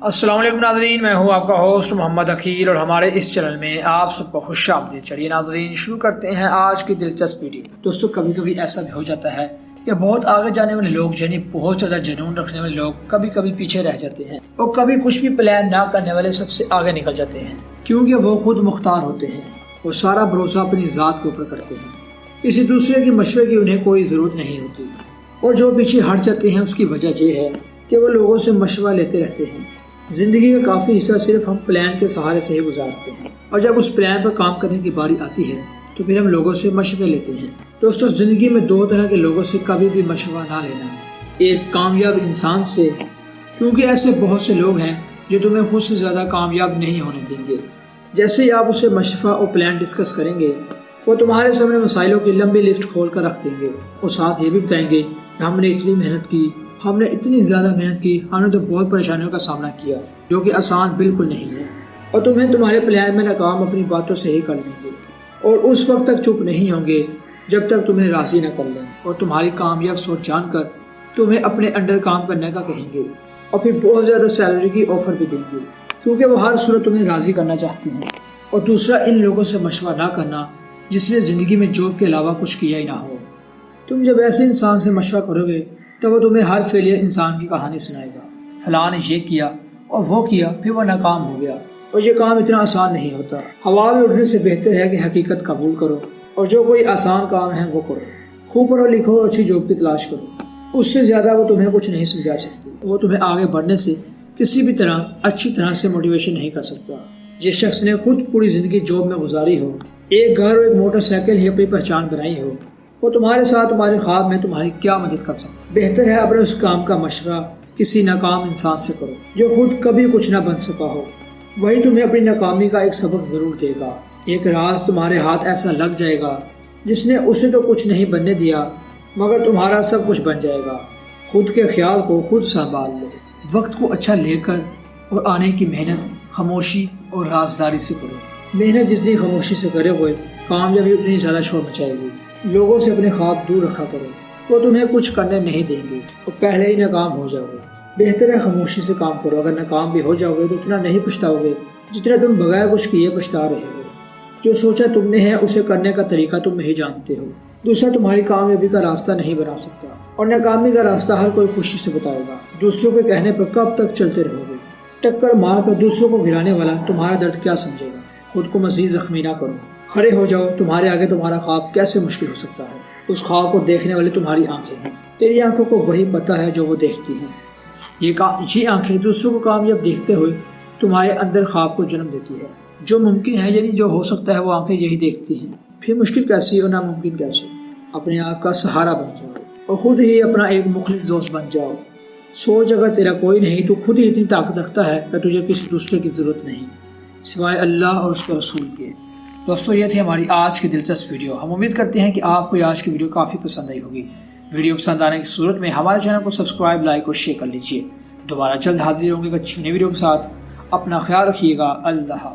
السلام علیکم ناظرین، میں ہوں آپ کا ہوسٹ محمد عقیل اور ہمارے اس چینل میں آپ سب کو خوش آمدید۔ چلیے ناظرین شروع کرتے ہیں آج کی دلچسپ ویڈیو۔ دوستو کبھی کبھی ایسا بھی ہو جاتا ہے کہ بہت آگے جانے والے لوگ یعنی بہت زیادہ جنون رکھنے والے لوگ کبھی کبھی پیچھے رہ جاتے ہیں اور کبھی کچھ بھی پلان نہ کرنے والے سب سے آگے نکل جاتے ہیں، کیونکہ وہ خود مختار ہوتے ہیں اور سارا بھروسہ اپنی ذات کے اوپر کرتے ہیں، کسی دوسرے کے مشورے کی انہیں کوئی ضرورت نہیں ہوتی، اور جو پیچھے ہٹ جاتے ہیں اس کی وجہ یہ ہے کہ وہ لوگوں سے مشورہ لیتے رہتے ہیں۔ زندگی کا کافی حصہ صرف ہم پلان کے سہارے سے ہی گزارتے ہیں، اور جب اس پلان پر کام کرنے کی باری آتی ہے تو پھر ہم لوگوں سے مشورے لیتے ہیں۔ دوستو زندگی میں دو طرح کے لوگوں سے کبھی بھی مشورہ نہ لینا ہے، ایک کامیاب انسان سے، کیونکہ ایسے بہت سے لوگ ہیں جو تمہیں خود سے زیادہ کامیاب نہیں ہونے دیں گے۔ جیسے ہی آپ اسے مشورہ اور پلان ڈسکس کریں گے وہ تمہارے سامنے مسائلوں کی لمبی لسٹ کھول کر رکھ دیں گے اور ساتھ یہ بھی بتائیں گے کہ ہم نے اتنی محنت کی، ہم نے اتنی زیادہ محنت کی، ہم نے تو بہت پریشانیوں کا سامنا کیا جو کہ آسان بالکل نہیں ہے، اور تمہیں تمہارے پلان میں ناکام اپنی باتوں سے ہی کر دیں گے، اور اس وقت تک چپ نہیں ہوں گے جب تک تمہیں راضی نہ کر لیں، اور تمہاری کامیاب سوچ جان کر تمہیں اپنے انڈر کام کرنے کا کہیں گے، اور پھر بہت زیادہ سیلری کی آفر بھی دیں گے، کیونکہ وہ ہر صورت تمہیں راضی کرنا چاہتی ہیں۔ اور دوسرا، ان لوگوں سے مشورہ نہ کرنا جس نے زندگی میں جاب کے علاوہ کچھ کیا ہی نہ ہو۔ تم جب ایسے انسان سے مشورہ کرو گے تو وہ تمہیں ہر فیلئر انسان کی کہانی سنائے گا، فلاں نے یہ کیا اور وہ کیا پھر وہ ناکام ہو گیا، اور یہ کام اتنا آسان نہیں ہوتا۔ ہوا میں اڑنے سے بہتر ہے کہ حقیقت قبول کرو، اور جو کوئی آسان کام ہے وہ کرو، خوب پڑھو لکھو، اچھی جاب کی تلاش کرو، اس سے زیادہ وہ تمہیں کچھ نہیں سمجھا سکتی، وہ تمہیں آگے بڑھنے سے کسی بھی طرح اچھی طرح سے موٹیویشن نہیں کر سکتا۔ جس شخص نے خود پوری زندگی جاب میں گزاری ہو، ایک گھر اور ایک موٹر سائیکل ہی اپنی پہچان بنائی ہو، وہ تمہارے ساتھ تمہارے خواب میں تمہاری کیا مدد کر سکتا؟ بہتر ہے اپنے اس کام کا مشورہ کسی ناکام انسان سے کرو جو خود کبھی کچھ نہ بن سکا ہو، وہی تمہیں اپنی ناکامی کا ایک سبق ضرور دے گا۔ ایک راز تمہارے ہاتھ ایسا لگ جائے گا جس نے اسے تو کچھ نہیں بننے دیا مگر تمہارا سب کچھ بن جائے گا۔ خود کے خیال کو خود سنبھال لو، وقت کو اچھا لے کر اور آنے کی محنت خاموشی اور رازداری سے کرو۔ محنت جتنی خاموشی سے کرے ہوئے کامیابی اتنی زیادہ شور مچائے گی۔ لوگوں سے اپنے خواب دور رکھا کرو، وہ تمہیں کچھ کرنے نہیں دیں گے اور پہلے ہی ناکام ہو جاؤ گے۔ بہتر ہے خاموشی سے کام کرو، اگر ناکام بھی ہو جاؤ گے تو اتنا نہیں پچھتاؤ گے جتنا تم بغیر کچھ کیے پچھتا رہے ہو۔ جو سوچا تم نے ہے اسے کرنے کا طریقہ تم ہی جانتے ہو، دوسرا تمہاری کامیابی کا راستہ نہیں بنا سکتا، اور ناکامی کا راستہ ہر کوئی خوشی سے بتائے گا۔ دوسروں کے کہنے پر کب تک چلتے رہو گے؟ ٹکر مار کر دوسروں کو گرانے والا تمہارا درد کیا سمجھے گا؟ خود کو مزید زخمی نہ کرو، کھڑے ہو جاؤ، تمہارے آگے تمہارا خواب کیسے مشکل ہو سکتا ہے؟ اس خواب کو دیکھنے والی تمہاری آنکھیں ہیں، تیری آنکھوں کو وہی پتہ ہے جو وہ دیکھتی ہیں۔ یہ آنکھیں دوسروں کو کامیاب دیکھتے ہوئے تمہارے اندر خواب کو جنم دیتی ہے۔ جو ممکن ہے یعنی جو ہو سکتا ہے وہ آنکھیں یہی دیکھتی ہیں، پھر مشکل کیسی اور ناممکن کیسے؟ اپنے آپ کا سہارا بن جاؤ اور خود ہی اپنا ایک مخلص دوست بن جاؤ۔ سوچ اگر تیرا کوئی نہیں تو خود ہی اتنی طاقت رکھتا ہے کہ تجھے کسی دوسرے کی ضرورت نہیں سوائے اللہ اور اس کے رسول کے۔ دوستو یہ تھی ہماری آج کی دلچسپ ویڈیو۔ ہم امید کرتے ہیں کہ آپ کو آج کی ویڈیو کافی پسند آئی ہوگی۔ ویڈیو پسند آنے کی صورت میں ہمارے چینل کو سبسکرائب، لائک اور شیئر کر لیجیے۔ دوبارہ جلد حاضر ہوں گے ایک اچھی نئی ویڈیو کے ساتھ۔ اپنا خیال رکھیے گا۔ اللہ حافظ۔